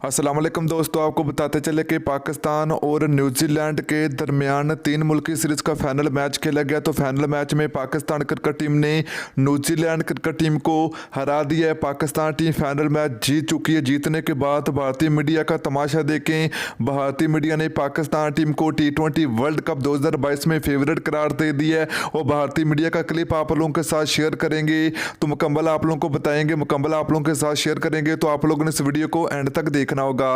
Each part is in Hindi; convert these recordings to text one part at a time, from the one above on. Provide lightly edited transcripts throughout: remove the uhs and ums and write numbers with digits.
अस्सलाम वालेकुम दोस्तों, आपको बताते चले कि पाकिस्तान और न्यूजीलैंड के दरमियान 3 मुल्की सीरीज़ का फाइनल मैच खेला गया। तो फाइनल मैच में पाकिस्तान क्रिकेट टीम ने न्यूजीलैंड क्रिकेट टीम को हरा दिया है। पाकिस्तान टीम फाइनल मैच जीत चुकी है। जीतने के बाद भारतीय मीडिया का तमाशा देखें। भारतीय मीडिया ने पाकिस्तान टीम को T20 वर्ल्ड कप 2022 में फेवरेट करार दे दिया है और भारतीय मीडिया का क्लिप आप लोगों के साथ शेयर करेंगे तो मुकम्मल आप लोगों को बताएंगे, मुकम्मल आप लोगों के साथ शेयर करेंगे। तो आप लोगों ने इस वीडियो को एंड तक देखना होगा।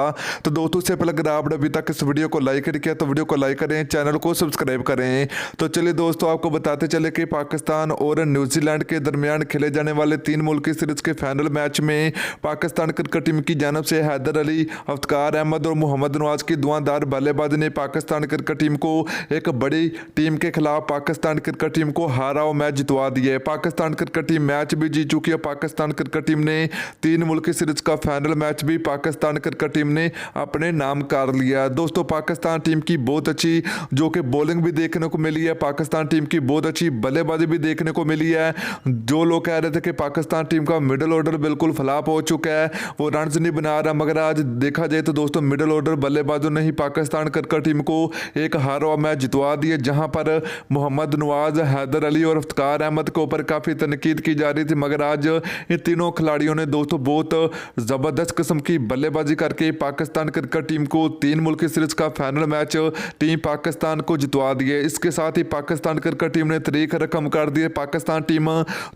तो दोस्तों, से पहले अगर आपने अभी तक इस वीडियो को लाइक नहीं किया तो वीडियो को लाइक करें, चैनल को सब्सक्राइब करें। तो चलिए दोस्तों, आपको बताते चले कि पाकिस्तान और न्यूजीलैंड के दरमियान खेले जाने वाले 3 मुल्की सीरीज के फाइनल मैच में पाकिस्तान क्रिकेट टीम की जानब से हैदर अली, इफ्तिकार अहमद और मोहम्मद नवाज की धुआंधार बल्लेबाजी ने पाकिस्तान क्रिकेट टीम को एक बड़ी टीम के खिलाफ पाकिस्तान क्रिकेट टीम को हारा और मैच जितवा दिया है। पाकिस्तान क्रिकेट टीम मैच भी जीत चुकी है। पाकिस्तान क्रिकेट टीम ने 3 मुल्की सीरीज का फाइनल मैच भी पाकिस्तान क्रिकेट टीम ने अपने नाम कर लिया। दोस्तों, पाकिस्तान टीम की बहुत अच्छी जो कि बॉलिंग भी देखने को मिली है, पाकिस्तान टीम की बहुत अच्छी बल्लेबाजी भी देखने को मिली है। जो लोग कह रहे थे कि पाकिस्तान टीम का मिडिल ऑर्डर बिल्कुल फ्लॉप हो चुका है, वो रन्स नहीं बना रहा, मगर आज देखा जाए तो दोस्तों मिडिल ऑर्डर बल्लेबाजों ने ही पाकिस्तान क्रिकेट टीम को एक हारा मैच जितवा दिया, जहां पर मोहम्मद नवाज, हैदर अली और इफ्तिकार अहमद के ऊपर काफ़ी तनकीद की जा रही थी, मगर आज इन तीनों खिलाड़ियों ने दोस्तों बहुत ज़बरदस्त किस्म की बल्लेबाजी करके पाकिस्तान क्रिकेट टीम को 3 मुल्की सीरीज का फाइनल मैच टीम पाकिस्तान को जितवा दिया। इसके साथ ही पाकिस्तान क्रिकेट टीम ने तारीख रकम कर दी है। पाकिस्तान टीम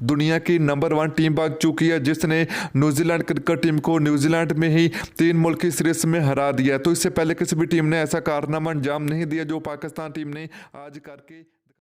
दुनिया की नंबर 1 टीम बन चुकी है, जिसने न्यूजीलैंड क्रिकेट टीम को न्यूजीलैंड में ही 3 मुल्की सीरीज में हरा दिया। तो इससे पहले किसी भी टीम ने ऐसा कारनामा अंजाम नहीं दिया जो पाकिस्तान टीम ने आज करके